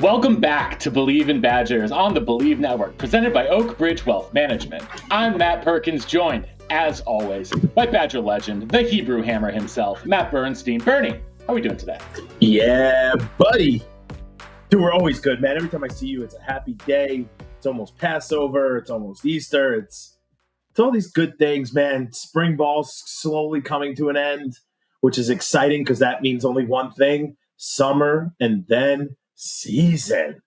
Welcome back to Believe in Badgers on the Believe Network, presented by Oak Bridge Wealth Management. I'm Matt Perkins, joined, as always, by Badger legend, the Hebrew Hammer himself, Matt Bernstein. Bernie, how are we doing today? Yeah, buddy. Dude, we're always good, man. Every time I see you, it's a happy day. It's almost Passover. It's almost Easter. It's all these good things, man. Spring ball's slowly coming to an end, which is exciting because that means only one thing: summer and then season.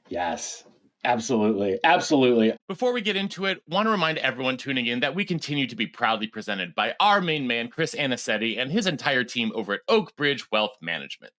Yes, absolutely. Absolutely. Before we get into it, want to remind everyone tuning in that we continue to be proudly presented by our main man, Chris Anicetti, and his entire team over at Oak Bridge Wealth Management.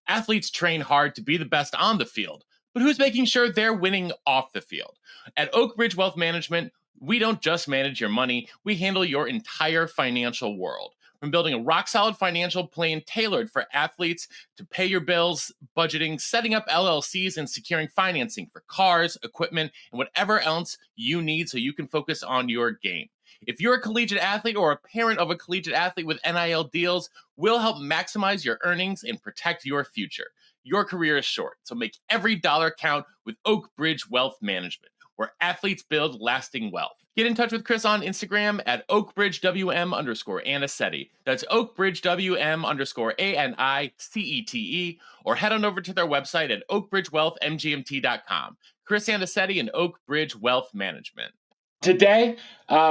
Athletes train hard to be the best on the field, but who's making sure they're winning off the field? At Oak Bridge Wealth Management, we don't just manage your money, we handle your entire financial world. From building a rock-solid financial plan tailored for athletes to pay your bills, budgeting, setting up LLCs, and securing financing for cars, equipment, and whatever else you need so you can focus on your game. If you're a collegiate athlete or a parent of a collegiate athlete with NIL deals, we'll help maximize your earnings and protect your future. Your career is short, so make every dollar count with Oak Bridge Wealth Management, where athletes build lasting wealth. Get in touch with Chris on Instagram at oakbridgewm_Anicetti. That's oakbridgewm_ANICETE, or head on over to their website at oakbridgewealthmgmt.com. Chris Anicetti and Oak Bridge Wealth Management. Today,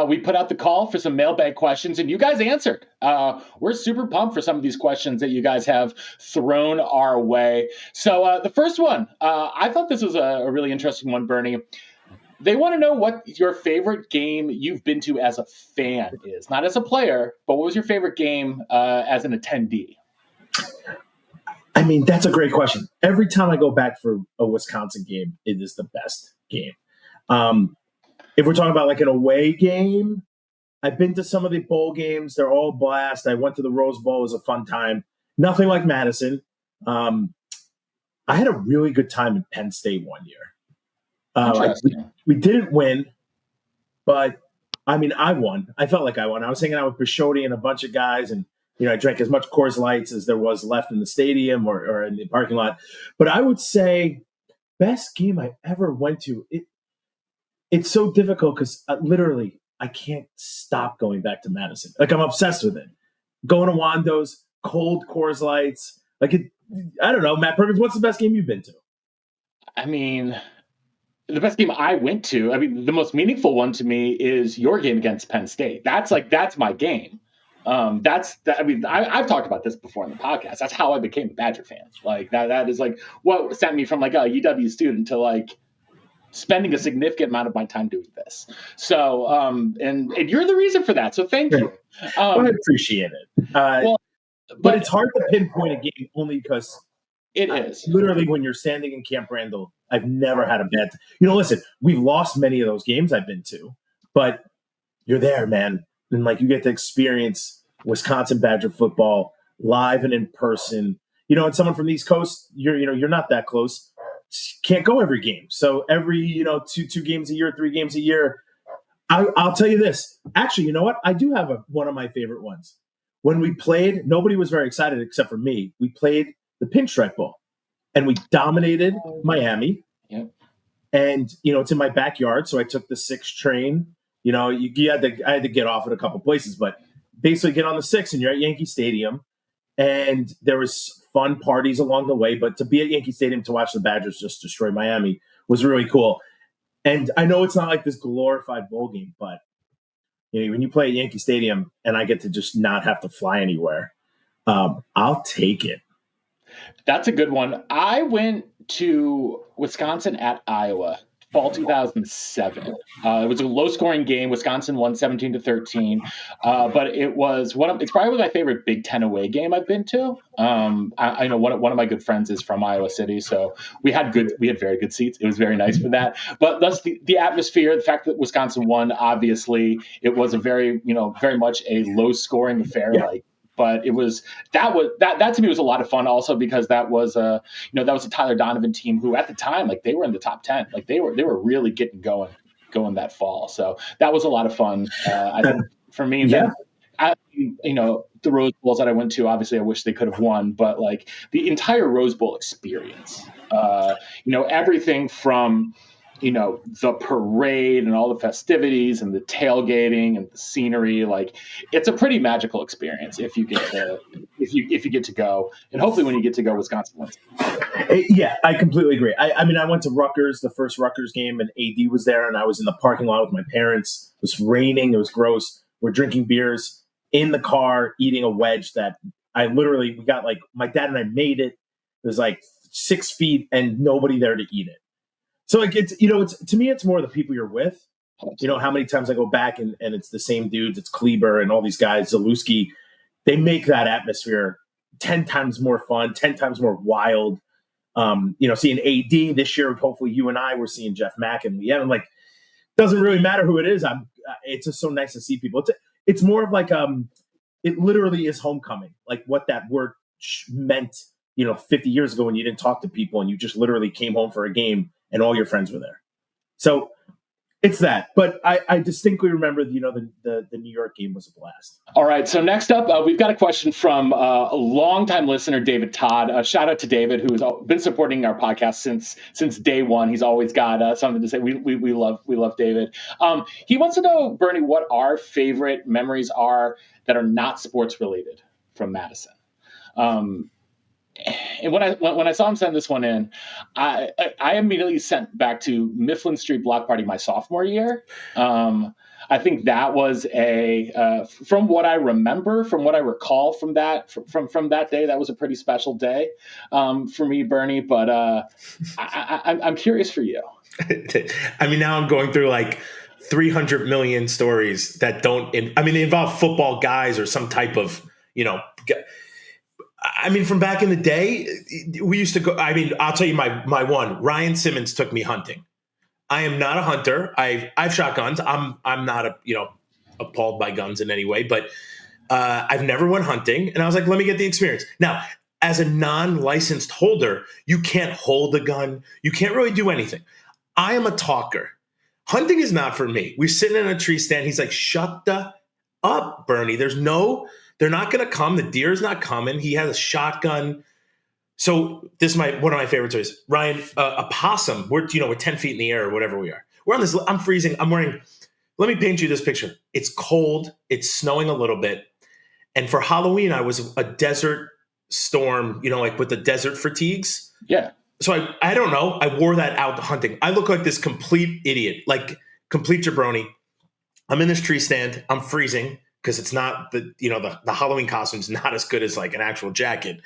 we put out the call for some mailbag questions, and you guys answered. We're super pumped for some of these questions that you guys have thrown our way. So the first one, I thought this was a really interesting one, Bernie. They want to know what your favorite game you've been to as a fan is. Not as a player, but what was your favorite game as an attendee? I mean, that's a great question. Every time I go back for a Wisconsin game, it is the best game. If we're talking about like an away game, I've been to some of the bowl games. They're all blast. I went to the Rose Bowl. It was a fun time. Nothing like Madison. I had a really good time in Penn State one year. We didn't win, but I mean, I won. I felt like I won. I was hanging out with Bishotti and a bunch of guys, and I drank as much Coors Lights as there was left in the stadium or in the parking lot. But I would say best game I ever went to. It's so difficult because literally I can't stop going back to Madison. Like, I'm obsessed with it. Going to Wando's, cold Coors Lights. I don't know, Matt Perkins, what's the best game you've been to? I mean, the best game I went to, the most meaningful one to me is your game against Penn State. That's my game. I've talked about this before in the podcast. That's how I became a Badger fan. Like that is like what sent me from like a UW student to like spending a significant amount of my time doing this. So, and you're the reason for that. So thank you. Well, I appreciate it. But it's hard to pinpoint a game only because it is literally when you're standing in Camp Randall, I've never had a bad listen, we've lost many of those games I've been to, but you're there, man. And like, you get to experience Wisconsin Badger football live and in person, and someone from the East Coast, you're not that close. Can't go every game. So every, two games a year, 3 games a year. I'll tell you this. Actually, you know what? I do have one of my favorite ones. When we played, nobody was very excited except for me. We played the Pinstripe Bowl, and we dominated Miami. Yep. And, it's in my backyard, so I took the 6 train. I had to get off at a couple places, but basically get on the 6, and you're at Yankee Stadium. And there was fun parties along the way, but to be at Yankee Stadium to watch the Badgers just destroy Miami was really cool. And I know it's not like this glorified bowl game, but when you play at Yankee Stadium and I get to just not have to fly anywhere, I'll take it. That's a good one. I went to Wisconsin at Iowa, fall 2007. It was a low-scoring game. Wisconsin won 17-13, but it's probably my favorite Big Ten away game I've been to. I know one of my good friends is from Iowa City, so we had very good seats. It was very nice for that. But that's the atmosphere, the fact that Wisconsin won. Obviously, it was a very much a low-scoring affair. Yeah. But that to me was a lot of fun also because that was a Tyler Donovan team who at the time, like, they were in the top 10, like they were really getting going that fall. So that was a lot of fun. I think for me, the Rose Bowls that I went to, obviously I wish they could have won, but like the entire Rose Bowl experience, everything from, the parade and all the festivities and the tailgating and the scenery, like it's a pretty magical experience if you get to go, and hopefully when you get to go, Wisconsin wins. Yeah, I completely agree. I mean, I went to Rutgers, the first Rutgers game, and AD was there, and I was in the parking lot with my parents. It was raining. It was gross. We're drinking beers in the car, eating a wedge that we got, like, my dad and I made it. It was like 6 feet and nobody there to eat it. So like it's to me, it's more the people you're with. How many times I go back and it's the same dudes. It's Kleber and all these guys, Zalewski. They make that atmosphere 10 times more fun, 10 times more wild. Seeing AD this year, hopefully you and I were seeing Jeff Mack and Leanne. I'm like, doesn't really matter who it is. It's just so nice to see people. It's more of like it literally is homecoming, like what that word meant. 50 years ago when you didn't talk to people and you just literally came home for a game and all your friends were there. So it's that. But I distinctly remember, the New York game was a blast. All right. So next up, we've got a question from a longtime listener, David Todd. Shout out to David, who has been supporting our podcast since day one. He's always got something to say. We love David. He wants to know, Bernie, what our favorite memories are that are not sports related from Madison. And when I saw him send this one in, I immediately sent back to Mifflin Street Block Party my sophomore year. I think that was from what I remember, from what I recall from that day, that was a pretty special day for me, Bernie. But I'm curious for you. I mean, now I'm going through like 300 million stories that they involve football guys or some type of, I mean, from back in the day, we used to go. I mean, I'll tell you my one. Ryan Simmons took me hunting. I am not a hunter. I've shot guns. I'm not appalled by guns in any way, but I've never went hunting. And I was like, let me get the experience. Now, as a non-licensed holder, you can't hold a gun. You can't really do anything. I am a talker. Hunting is not for me. We're sitting in a tree stand. He's like, shut the up, Bernie. They're not going to come. The deer's not coming. He has a shotgun. So this is one of my favorite stories. Ryan, a possum. We're 10 feet in the air or whatever we are. We're on this. I'm freezing. I'm wearing. Let me paint you this picture. It's cold. It's snowing a little bit. And for Halloween, I was a desert storm. Like with the desert fatigues. Yeah. So I don't know. I wore that out hunting. I look like this complete idiot, like complete jabroni. I'm in this tree stand. I'm freezing. Because it's not the Halloween costume is not as good as like an actual jacket.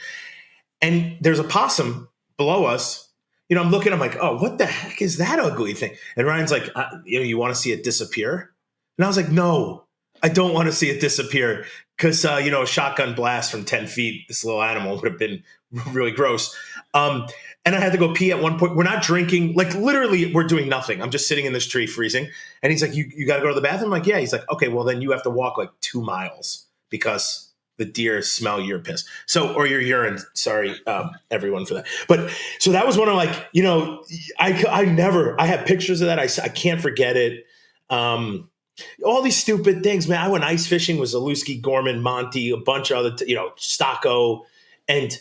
And there's a possum below us. I'm looking, I'm like, oh, what the heck is that ugly thing? And Ryan's like, you want to see it disappear? And I was like, no, I don't want to see it disappear. Because, a shotgun blast from 10 feet, this little animal would have been really gross. And I had to go pee at one point. We're not drinking. Like, literally, we're doing nothing. I'm just sitting in this tree freezing. And he's like, you got to go to the bathroom? I'm like, yeah. He's like, okay, well, then you have to walk like 2 miles because the deer smell your piss. Or your urine. Sorry, everyone, for that. But so that was one of like, I have pictures of that. I can't forget it. All these stupid things, man. I went ice fishing with Zalewski, Gorman, Monty, a bunch of other, Stocko. And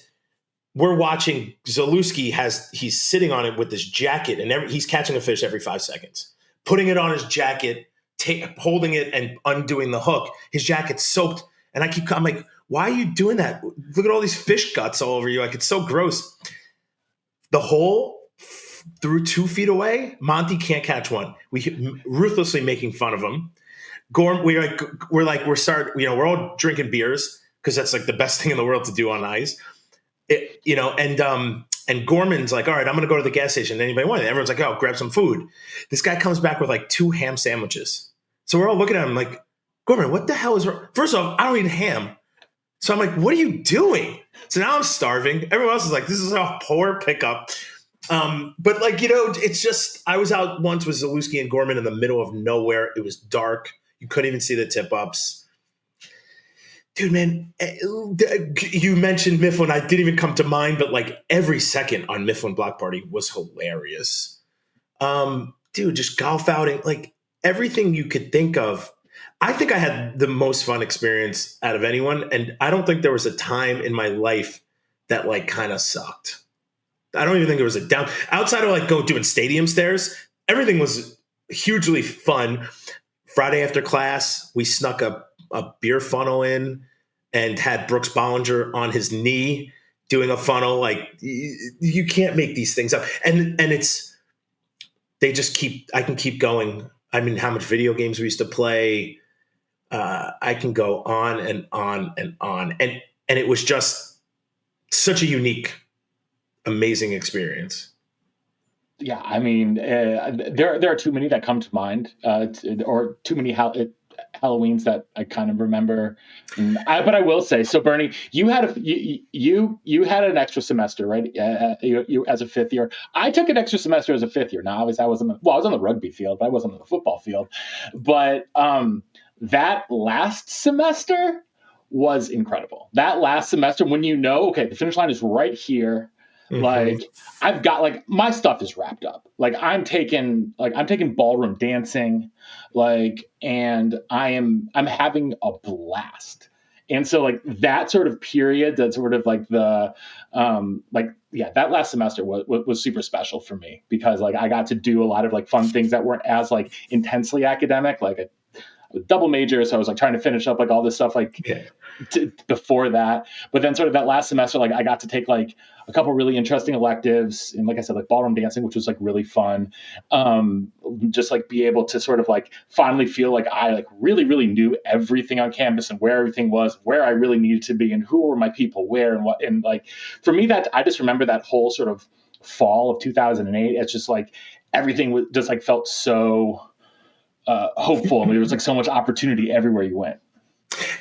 we're watching Zalewski he's sitting on it with this jacket and he's catching a fish every 5 seconds, putting it on his jacket, holding it and undoing the hook. His jacket's soaked. And I'm like, why are you doing that? Look at all these fish guts all over you. Like, it's so gross. The hole through 2 feet away, Monty can't catch one. We ruthlessly making fun of him. Gorm, we're all drinking beers because that's like the best thing in the world to do on ice. And Gorman's like, all right, I'm going to go to the gas station. Anybody want it? Everyone's like, oh, grab some food. This guy comes back with like 2 ham sandwiches. So we're all looking at him like, Gorman, what the hell is wrong? First off, I don't eat ham. So I'm like, what are you doing? So now I'm starving. Everyone else is like, this is a poor pickup. But like, it's just, I was out once with Zalewski and Gorman in the middle of nowhere. It was dark. You couldn't even see the tip ups. Dude, man, you mentioned Mifflin. I didn't even come to mind, but like every second on Mifflin Block Party was hilarious. Dude, just golf outing, like everything you could think of. I think I had the most fun experience out of anyone. And I don't think there was a time in my life that like kind of sucked. I don't even think there was a down outside of like go doing stadium stairs. Everything was hugely fun. Friday after class, we snuck a beer funnel in and had Brooks Bollinger on his knee doing a funnel. Like you can't make these things up. And I can keep going. I mean, how much video games we used to play. I can go on and on and on. And it was just such a unique, amazing experience. Yeah, I mean, there are too many that come to mind, or too many Halloweens that I kind of remember. But I will say, so Bernie, you had you had an extra semester, right? You as a fifth year. I took an extra semester as a fifth year. Now, obviously, I was on the rugby field, but I wasn't on the football field. But that last semester was incredible. That last semester, when okay, the finish line is right here. Mm-hmm. Like I've got like my stuff is wrapped up. Like I'm taking ballroom dancing, and I'm having a blast. And so like that sort of period, that sort of like the that last semester was super special for me because like I got to do a lot of like fun things that weren't as like intensely academic, like a double major. So I was like trying to finish up like all this stuff before that. But then sort of that last semester, like I got to take like a couple really interesting electives. And like I said, like ballroom dancing, which was like really fun. Just like be able to sort of like finally feel like I like really, really knew everything on campus and where everything was, where I really needed to be and who were my people where and what. And like, for me, that I just remember that whole sort of fall of 2008. It's just like everything was just like felt so hopeful. I mean, there was like so much opportunity everywhere you went.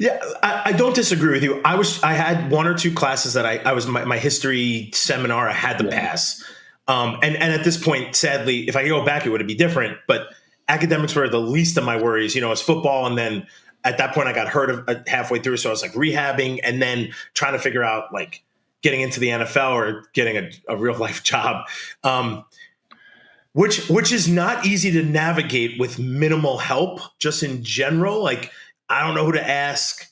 Yeah, I don't disagree with you. I had one or two classes that I was my history seminar I had to pass. And at this point, sadly, if I go back, it would be different. But academics were the least of my worries. You know, it's football, and then at that point, I got hurt halfway through, so I was like rehabbing, and then trying to figure out like getting into the NFL or getting a real life job. Which is not easy to navigate with minimal help, just in general. Like, I don't know who to ask.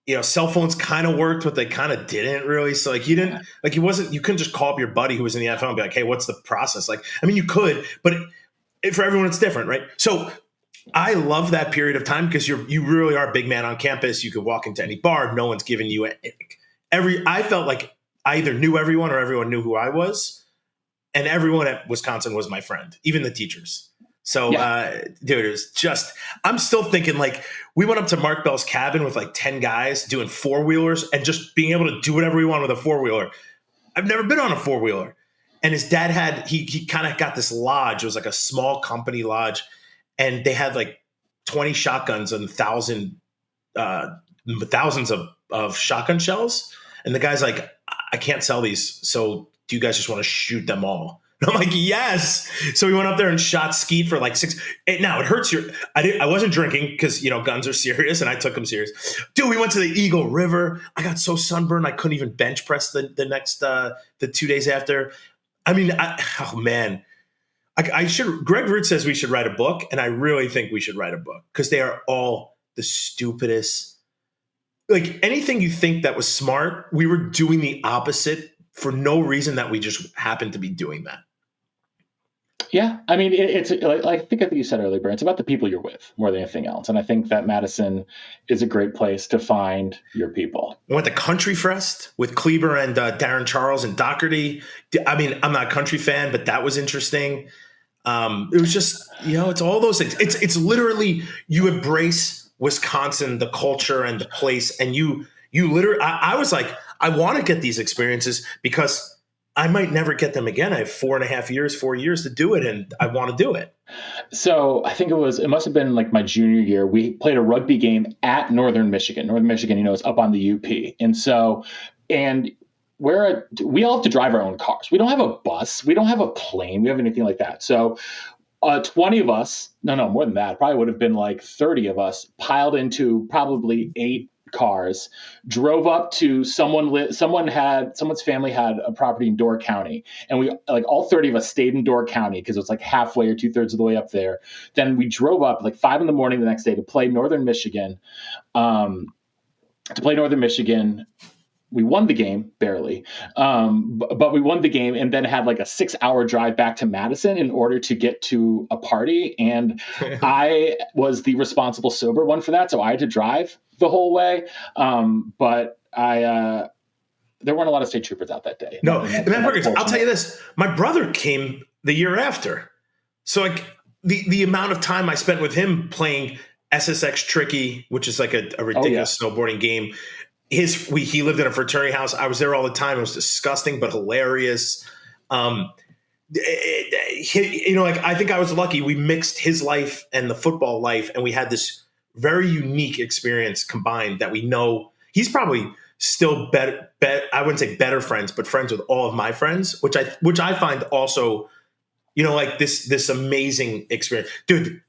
You know, cell phones kind of worked, but they kind of didn't really. So like you couldn't just call up your buddy who was in the NFL and be like, hey, what's the process? Like, I mean, you could, but for everyone, it's different, right? So I love that period of time because you really are a big man on campus. You could walk into any bar. No one's giving you I felt like I either knew everyone or everyone knew who I was. And everyone at Wisconsin was my friend, even the teachers. So, dude, it was just, I'm still thinking like we went up to Mark Bell's cabin with like 10 guys doing four-wheelers and just being able to do whatever we want with a four-wheeler. I've never been on a four-wheeler. And his dad he kind of got this lodge. It was like a small company lodge. And they had like 20 shotguns and thousands of shotgun shells. And the guy's like, I can't sell these. So do you guys just want to shoot them all? And I'm like, yes. So we went up there and shot skeet for like 6. Now it hurts I wasn't drinking because, you know, guns are serious and I took them serious. Dude, we went to the Eagle River. I got so sunburned. I couldn't even bench press the 2 days after. I mean, Greg Root says we should write a book. And I really think we should write a book because they are all the stupidest. Like anything you think that was smart, we were doing the opposite for no reason that we just happened to be doing that. Yeah. I mean, it's like, I think you said earlier, Brent, it's about the people you're with more than anything else. And I think that Madison is a great place to find your people. I went to Country Fest with Kleber and Darren Charles and Doherty. I mean, I'm not a country fan, but that was interesting. It was just, you know, it's all those things. It's literally, you embrace Wisconsin, the culture and the place. And you literally, I was like, I want to get these experiences because I might never get them again. I have 4 years to do it, and I want to do it. So I think it must have been like my junior year. We played a rugby game at Northern Michigan. Northern Michigan, you know, is up on the UP. And so, we all have to drive our own cars. We don't have a bus. We don't have a plane. We have anything like that. So 20 of us, no, more than that, probably would have been like 30 of us piled into probably 8 cars, drove up to someone's family had a property in Door County, and we like all 30 of us stayed in Door County because it was like halfway or 2/3 of the way up there. Then we drove up like 5 a.m. the next day to play Northern Michigan. We won the game barely, but we won the game, and then had like a 6-hour drive back to Madison in order to get to a party. And I was the responsible sober one for that, so I had to drive the whole way. But there weren't a lot of state troopers out that day. No, I'll tell you this: my brother came the year after, so like the amount of time I spent with him playing SSX Tricky, which is like a ridiculous snowboarding game. He lived in a fraternity house. I was there all the time. It was disgusting, but hilarious. I think I was lucky. We mixed his life and the football life, and we had this very unique experience combined that we know he's probably still better. I wouldn't say better friends, but friends with all of my friends, which I find also, like this amazing experience. Dude,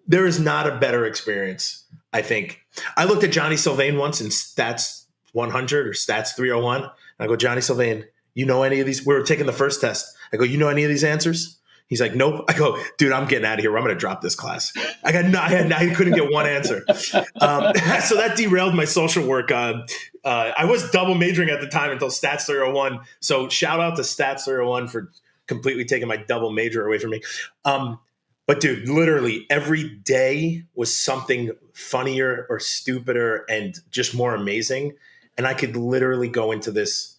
there is not a better experience, I think. I looked at Johnny Sylvain once in Stats 100 or Stats 301. And I go, Johnny Sylvain, you know any of these? We were taking the first test. I go, you know any of these answers? He's like, nope. I go, dude, I'm getting out of here. I'm going to drop this class. I couldn't get one answer. So that derailed my social work. I was double majoring at the time until Stats 301. So shout out to Stats 301 for completely taking my double major away from me. But dude, literally every day was something funnier or stupider and just more amazing. And I could literally go into this.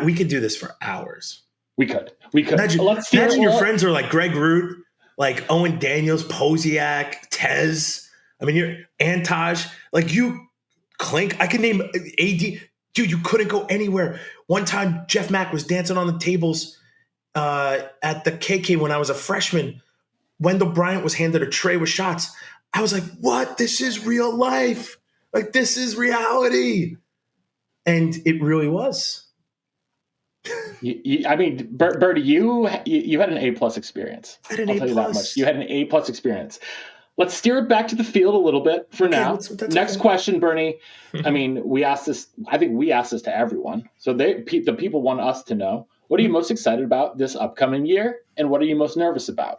We could do this for hours. We could. Imagine your friends are like Greg Root, like Owen Daniels, Posiak, Tez. I mean, you're Antaj. Like you, Clink. I could name AD. Dude, you couldn't go anywhere. One time, Jeff Mack was dancing on the tables at the KK when I was a freshman. Wendell Bryant was handed a tray with shots. I was like, what? This is real life. Like, this is reality. And it really was. Bertie, you had an A+ experience. I had an A+. Tell you that much. You had an A+ experience. Let's steer it back to the field a little bit for now. Next question, Bernie. I mean, we asked this. I think we asked this to everyone. So the people want us to know: what are you most excited about this upcoming year, and what are you most nervous about?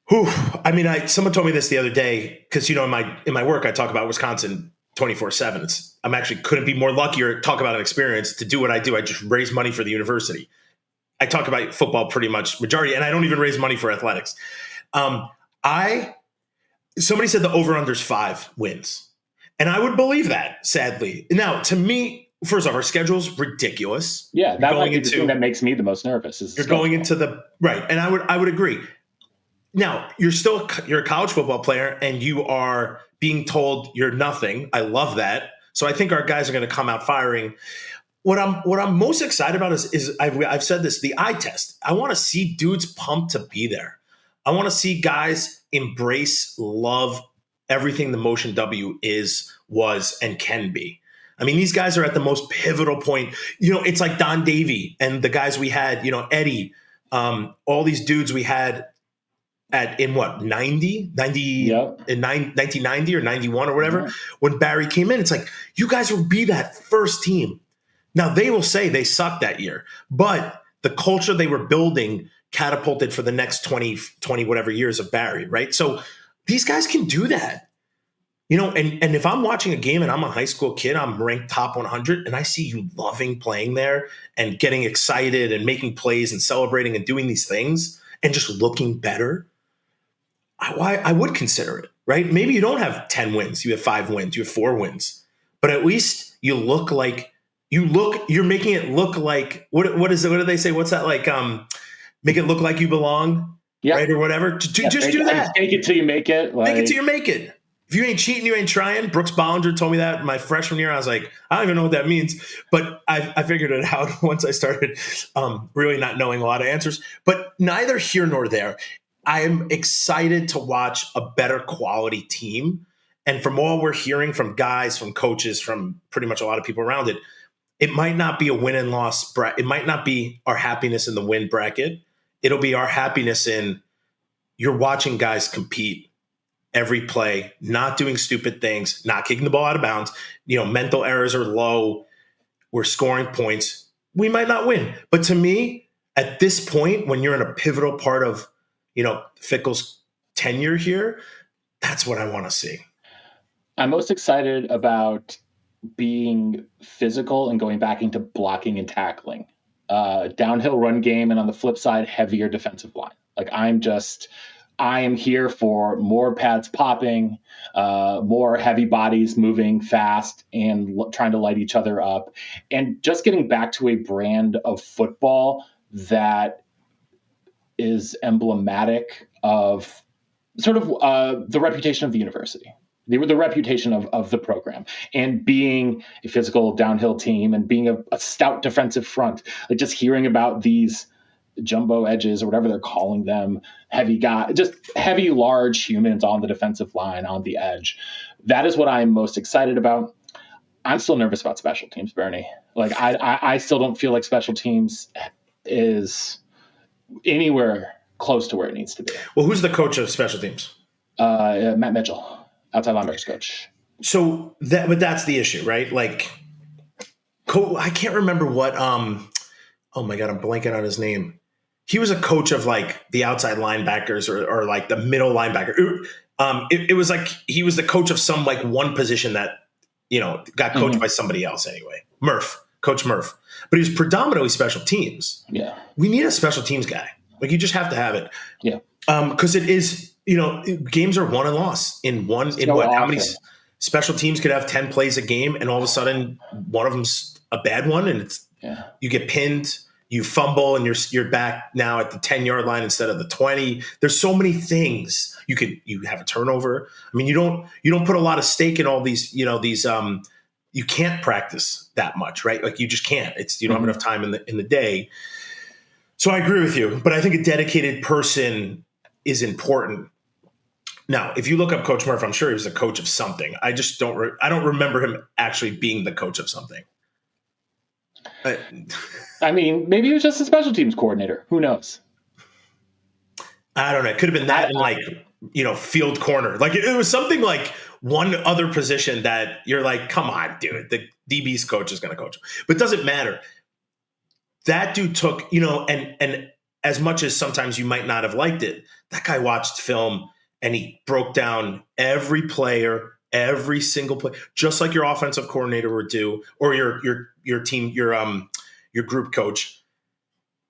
Whew. I mean, someone told me this the other day because in my work I talk about Wisconsin 24/7. I'm actually couldn't be more lucky or talk about an experience to do what I do. I just raise money for the university. I talk about football pretty much majority, and I don't even raise money for athletics. Somebody said the over/under's 5 wins, and I would believe that. Sadly, now to me, first off, our schedule's ridiculous. Yeah, that might be the thing that makes me the most nervous. You're going into the right, and I would agree. Now you're a college football player, and you are being told you're nothing. I love that. So I think our guys are going to come out firing. What I'm most excited about is I've said this, the eye test. I want to see dudes pumped to be there. I want to see guys embrace, love everything the Motion W was, and can be. I mean, these guys are at the most pivotal point. It's like Don Davey and the guys we had, Eddie, all these dudes we had in 1990 or 91 or whatever, when Barry came in. It's like, you guys will be that first team. Now, they will say they sucked that year, but the culture they were building catapulted for the next 20 whatever years of Barry, right? So these guys can do that. And if I'm watching a game and I'm a high school kid, I'm ranked top 100, and I see you loving playing there and getting excited and making plays and celebrating and doing these things and just looking better, I would consider it, right? Maybe you don't have 10 wins. You have 5 wins. You have 4 wins. But at least you look like you're making it look like, what do they say? What's that like? Make it look like you belong, right? Or whatever. Just do that. Fake it till you make it. Make it till you make it. If you ain't cheating, you ain't trying. Brooks Bollinger told me that my freshman year. I was like, I don't even know what that means. But I figured it out once I started really not knowing a lot of answers. But neither here nor there. I am excited to watch a better quality team. And from all we're hearing from guys, from coaches, from pretty much a lot of people around it, it might not be a win and loss. It might not be our happiness in the win bracket. It'll be our happiness in you're watching guys compete every play, not doing stupid things, not kicking the ball out of bounds, mental errors are low, we're scoring points, we might not win. But to me, at this point, when you're in a pivotal part of, Fickell's tenure here, that's what I want to see. I'm most excited about being physical and going back into blocking and tackling. Downhill run game, and on the flip side, heavier defensive line. Like I am here for more pads popping, more heavy bodies moving fast and trying to light each other up, and just getting back to a brand of football that is emblematic of sort of the reputation of the university. They were the reputation of the program, and being a physical downhill team and being a stout defensive front. Like just hearing about these jumbo edges or whatever they're calling them, just heavy, large humans on the defensive line, on the edge. That is what I'm most excited about. I'm still nervous about special teams, Bernie. Like I still don't feel like special teams is anywhere close to where it needs to be. Well, who's the coach of special teams? Matt Mitchell. Outside linebackers coach. So but that's the issue, right? Like, I can't remember what. Oh my god, I'm blanking on his name. He was a coach of like the outside linebackers or like the middle linebacker. It was like he was the coach of some like one position that got coached by somebody else anyway. Coach Murph, but he was predominantly special teams. Yeah, we need a special teams guy. Like you just have to have it. Yeah, because it is. Games are won and lost in one. In what? How many special teams could have 10 plays a game, and all of a sudden one of them's a bad one, and you get pinned, you fumble, and you're back now at the 10-yard line instead of the 20. There's so many things you have a turnover. I mean, you don't put a lot of stake in all these. You can't practice that much, right? Like you just can't. You don't have enough time in the day. So I agree with you, but I think a dedicated person is important. Now, if you look up Coach Murph, I'm sure he was the coach of something. I just don't. I don't remember him actually being the coach of something. I mean, maybe he was just a special teams coordinator. Who knows? I don't know. It could have been that in field corner. Like it was something like one other position that you're like, come on, dude. The DB's coach is going to coach him, but it doesn't matter. That dude took, and as much as sometimes you might not have liked it, that guy watched film and he broke down every player, every single play, just like your offensive coordinator would do, or your team, your group coach.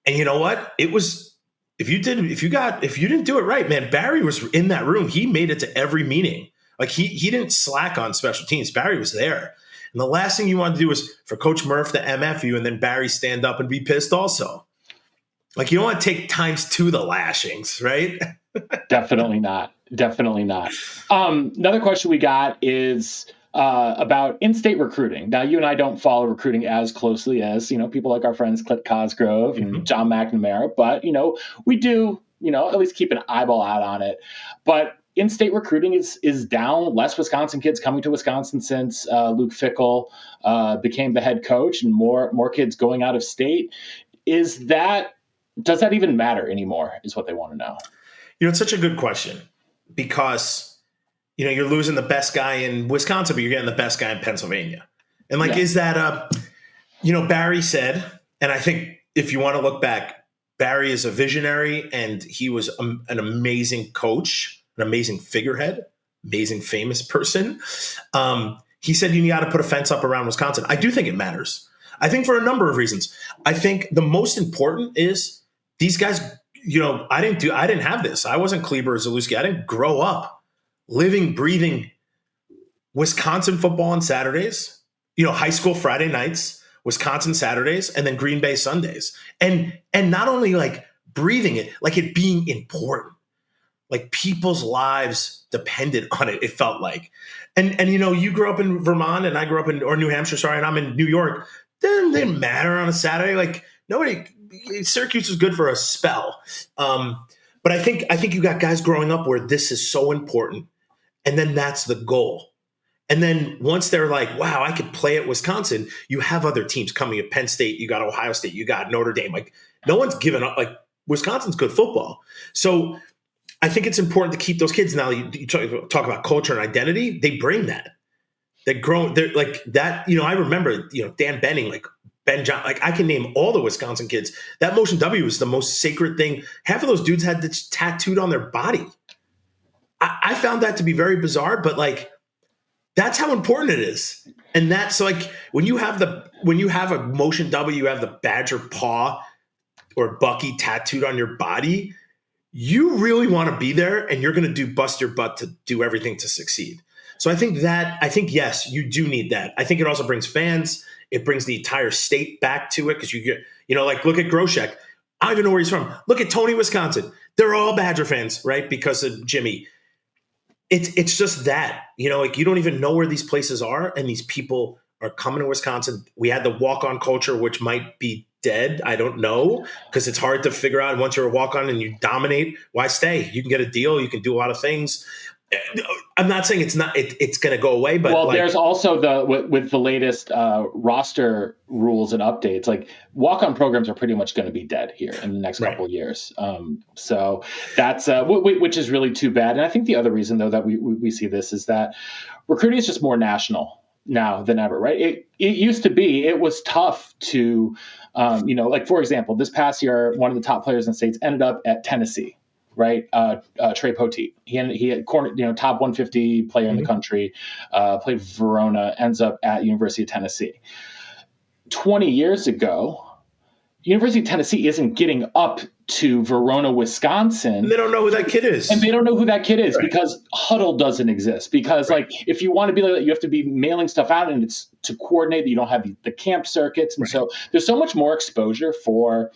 And you know what? It was if you didn't do it right, man. Barry was in that room. He made it to every meeting. Like he didn't slack on special teams. Barry was there. And the last thing you wanted to do was for Coach Murph to MF you and then Barry stand up and be pissed also. Like you don't want to take times 2 the lashings, right? Definitely not. Another question we got is about in-state recruiting. Now, you and I don't follow recruiting as closely as, people like our friends Clint Cosgrove and John McNamara, but, we do, at least keep an eyeball out on it. But in-state recruiting is down. Less Wisconsin kids coming to Wisconsin since Luke Fickell became the head coach, and more kids going out of state. Does that even matter anymore is what they want to know. It's such a good question because, you're losing the best guy in Wisconsin, but you're getting the best guy in Pennsylvania. And is that, Barry said, and I think if you want to look back, Barry is a visionary and he was an amazing coach, an amazing figurehead, amazing famous person. He said, you got to put a fence up around Wisconsin. I do think it matters. I think for a number of reasons. I think the most important is these guys, I didn't have this. I wasn't Kleber or Zalewski. I didn't grow up living, breathing Wisconsin football on Saturdays, high school Friday nights, Wisconsin Saturdays, and then Green Bay Sundays. And not only like breathing it, like it being important, like people's lives depended on it. It felt like, and you grew up in Vermont and I grew up or New Hampshire, and I'm in New York. Didn't matter on a Saturday. Like Syracuse was good for a spell. But I think you got guys growing up where this is so important. And then that's the goal. And then once they're like, wow, I could play at Wisconsin, you have other teams coming at Penn State, you got Ohio State, you got Notre Dame. Like no one's given up. Like Wisconsin's good football. So I think it's important to keep those kids. Now you talk about culture and identity. They bring that. They're like that. I remember, Dan Benning, like Ben John, like I can name all the Wisconsin kids. That motion W was the most sacred thing. Half of those dudes had this tattooed on their body. I found that to be very bizarre, but like, that's how important it is. And that's like, when you have a motion W, you have the Badger paw or Bucky tattooed on your body, you really want to be there, and you're going to bust your butt to do everything to succeed. So I think, yes, you do need that. I think it also brings fans. It brings the entire state back to it, because you get, like, look at Groshek. I don't even know where he's from. Look at Tony, Wisconsin. They're all Badger fans, right? Because of Jimmy. It's just that, like, you don't even know where these places are, and these people are coming to Wisconsin. We had the walk-on culture, which might be dead. I don't know, because it's hard to figure out. Once you're a walk-on and you dominate, why stay? You can get a deal. You can do a lot of things. I'm not saying it's going to go away, but there's also with the latest roster rules and updates, like walk-on programs are pretty much going to be dead here in the next couple of years. So that's which is really too bad. And I think the other reason, though, that we see this is that recruiting is just more national now than ever, right? It used to be, it was tough to, like, for example, this past year, one of the top players in the States ended up at Tennessee. Right, Trey Poteet. He had corner, top 150 player in the country. Played Verona. Ends up at University of Tennessee. 20 years ago, University of Tennessee isn't getting up to Verona, Wisconsin. And they don't know who that kid is. Right. Because Huddle doesn't exist. Because like, if you want to be like that, you have to be mailing stuff out, and it's to coordinate. You don't have the camp circuits, and so there's so much more exposure for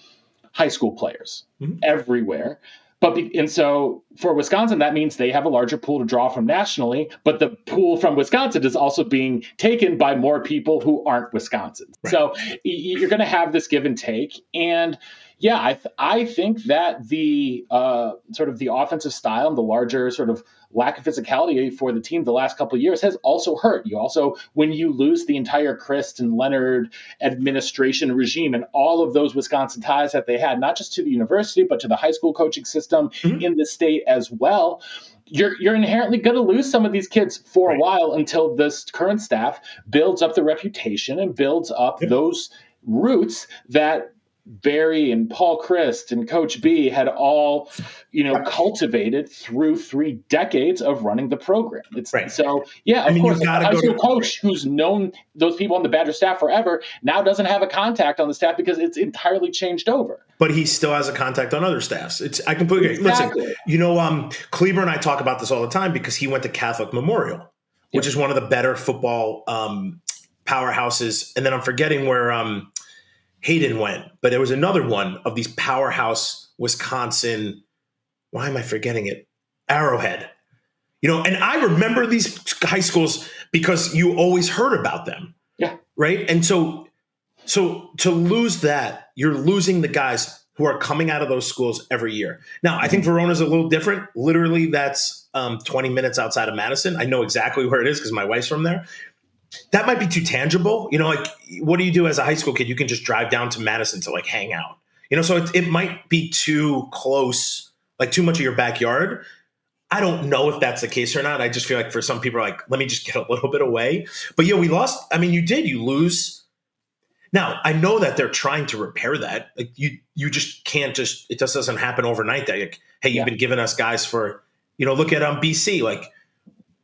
high school players everywhere. And so for Wisconsin, that means they have a larger pool to draw from nationally, but the pool from Wisconsin is also being taken by more people who aren't Wisconsin. Right. So you're going to have this give and take. And yeah, I think that the sort of the offensive style and the larger sort of lack of physicality for the team the last couple of years has also hurt. You also, when you lose the entire Christ and Leonard administration regime and all of those Wisconsin ties that they had, not just to the university, but to the high school coaching system in the state as well, you're inherently going to lose some of these kids for a while until this current staff builds up the reputation and builds up those roots that Barry and Paul Christ and Coach B had all, cultivated through 3 decades of running the program. So, yeah, of course, a high school coach who's known those people on the Badger staff forever now doesn't have a contact on the staff because it's entirely changed over. But he still has a contact on other staffs. I completely agree. Listen, Kleber and I talk about this all the time because he went to Catholic Memorial, which is one of the better football powerhouses. And then I'm forgetting where Hayden went, but there was another one of these powerhouse Wisconsin. Why am I forgetting it? Arrowhead. And I remember these high schools because you always heard about them. Yeah. Right. And so to lose that, you're losing the guys who are coming out of those schools every year. Now, I think Verona's a little different. Literally, that's 20 minutes outside of Madison. I know exactly where it is because my wife's from there. That might be too tangible. Like, what do you do as a high school kid? You can just drive down to Madison to like hang out. So it might be too close, like too much of your backyard. I don't know if that's the case or not. I just feel like for some people are like, let me just get a little bit away. But yeah, we lost. I mean, you lose. Now, I know that they're trying to repair that. Like you just can't it just doesn't happen overnight. That like, hey, you've been giving us guys for, look at BC. Like,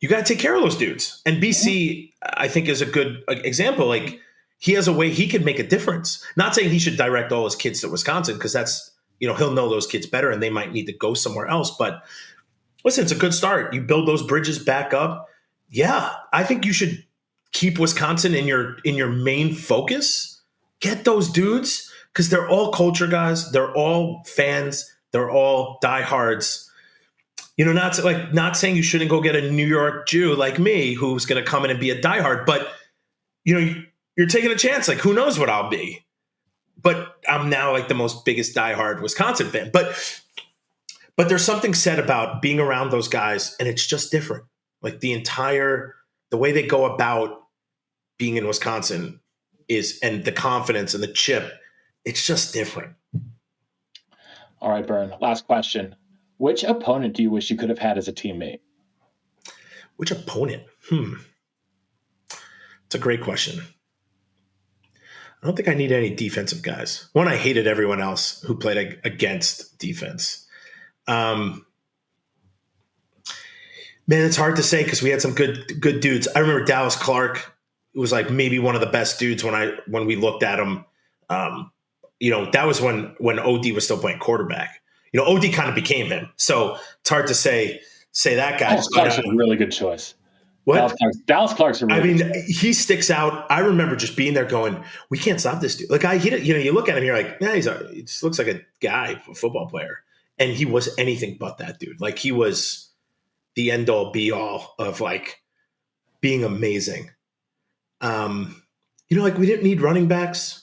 you got to take care of those dudes. And BC, I think, is a good example. Like, he has a way he could make a difference. Not saying he should direct all his kids to Wisconsin, because that's, he'll know those kids better and they might need to go somewhere else. But listen, it's a good start. You build those bridges back up. Yeah, I think you should keep Wisconsin in your main focus. Get those dudes, because they're all culture guys. They're all fans. They're all diehards. Not saying you shouldn't go get a New York Jew like me who's going to come in and be a diehard, but you're taking a chance. Like, who knows what I'll be? But I'm now like the most biggest diehard Wisconsin fan. But there's something said about being around those guys, and it's just different. Like the way they go about being in Wisconsin and the confidence and the chip, it's just different. All right, Bern. Last question. Which opponent do you wish you could have had as a teammate? Which opponent? It's a great question. I don't think I need any defensive guys. One, I hated everyone else who played against defense. Man, it's hard to say because we had some good dudes. I remember Dallas Clark was like maybe one of the best dudes when we looked at him. That was when OD was still playing quarterback. OD kind of became him. So it's hard to say that guy. Dallas Clark's a really good choice. What? Dallas Clark's a really good choice. He sticks out. I remember just being there going, we can't stop this dude. Like you look at him, you're like, he just looks like a guy, a football player. And he was anything but that dude. Like he was the end all be all of like being amazing. Like we didn't need running backs.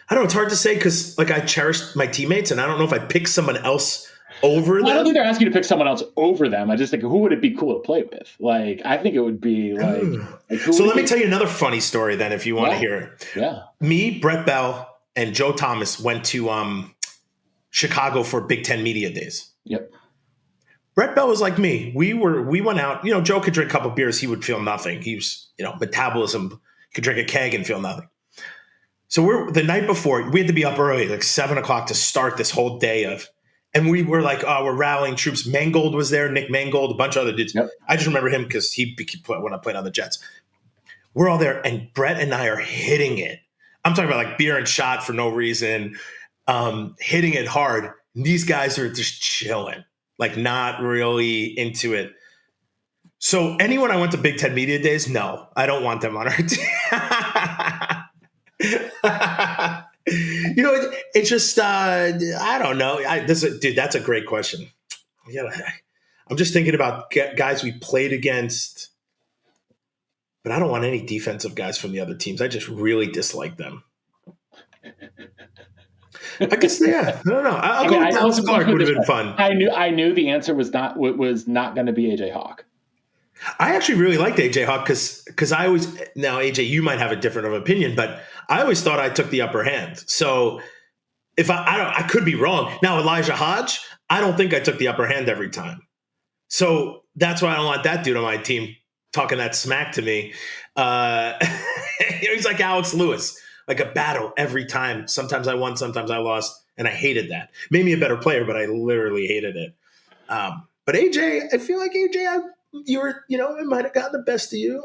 I don't know. It's hard to say because like I cherished my teammates and I don't know if I picked someone else over them. I don't think they're asking you to pick someone else over them. I just think who would it be cool to play with? Like I think it would be like so let me tell you another funny story then if you want to hear it. Yeah. Me, Brett Bell, and Joe Thomas went to Chicago for Big Ten Media Days. Yep. Brett Bell was like me. We went out. Joe could drink a couple beers. He would feel nothing. He was, metabolism. Could drink a keg and feel nothing. So the night before, we had to be up early, like 7:00 to start this whole day and we were like, we're rallying troops. Mangold was there, Nick Mangold, a bunch of other dudes. Yep. I just remember him because when I played on the Jets. We're all there, and Brett and I are hitting it. I'm talking about like beer and shot for no reason, hitting it hard. And these guys are just chilling, like not really into it. So anyone I went to Big Ten Media Days, no, I don't want them on our team. It's just I don't know. Dude, that's a great question. Yeah, I'm just thinking about guys we played against, but I don't want any defensive guys from the other teams. I just really dislike them. I guess I don't know. I'll go with Dallas Clark. Would have been fun. I knew the answer was not going to be AJ Hawk. I actually really liked AJ Hawk because I always now AJ, you might have a different of opinion, but I always thought I took the upper hand. So if I could be wrong. Now Elijah Hodge, I don't think I took the upper hand every time. So that's why I don't want that dude on my team talking that smack to me. He's like Alex Lewis, like a battle every time. Sometimes I won, sometimes I lost, and I hated that. Made me a better player, but I literally hated it. But AJ, I feel like AJ, it might have gotten the best of you.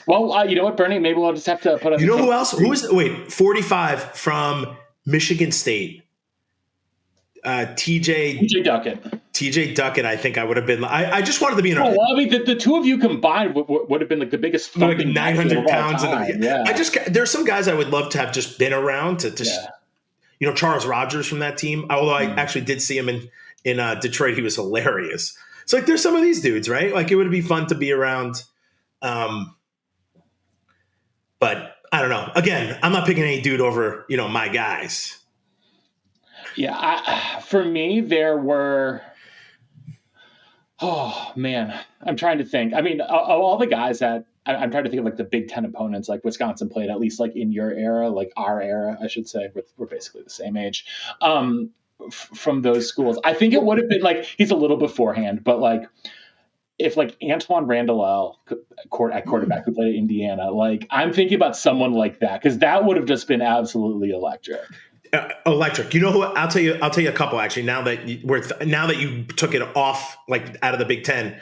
Well, you know what, Bernie? Maybe we'll just have to put up. Who else? 45 from Michigan State. TJ Duckett. TJ Duckett, I think I would have been. I just wanted to be in. Well, I mean, the two of you combined would have been like the biggest. Like 900 pounds. Yeah. There's some guys I would love to have just been around to just. Charles Rogers from that team. Although I actually did see him in Detroit, he was hilarious. So like, there's some of these dudes, right? Like, it would be fun to be around. But I don't know. Again, I'm not picking any dude over, my guys. Yeah, for me, there were. Oh man, I'm trying to think. I mean, of all the guys that I'm trying to think of, like the Big Ten opponents, like Wisconsin played, at least like in your era, like our era, I should say. We're basically the same age. From those schools, I think it would have been like he's a little beforehand, but like if like Antoine Randall at quarterback who played at Indiana, like I'm thinking about someone like that because that would have just been absolutely electric. Electric. You know who? I'll tell you a couple actually. Now that you took it off, like out of the Big Ten,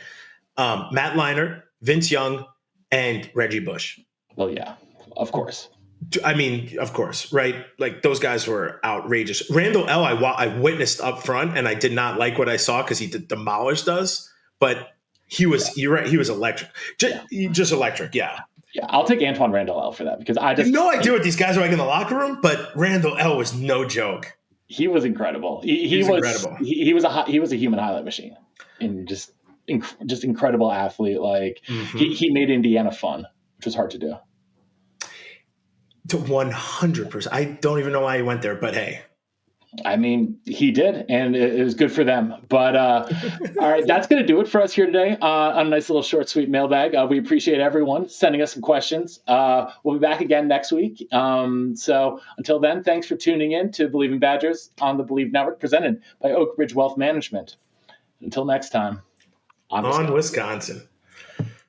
Matt Leinart, Vince Young, and Reggie Bush. Well, yeah, of course. I mean, of course, right? Like those guys were outrageous. Randall L. I witnessed up front, and I did not like what I saw because he demolished us. But he was, you're right, he was electric. Just electric, yeah. Yeah, I'll take Antoine Randall L. for that because I just no idea what these guys are like in the locker room, but Randall L. was no joke. He was incredible. He was incredible. He was a human highlight machine, and just incredible athlete. Like he made Indiana fun, which was hard to do. To 100%. I don't even know why he went there, but hey, I mean, he did, and it was good for them. But all right, that's going to do it for us here today on a nice little short, sweet mailbag. We appreciate everyone sending us some questions. We'll be back again next week. So until then, thanks for tuning in to Believing Badgers on the Believe Network, presented by Oak Ridge Wealth Management. Until next time, on Wisconsin.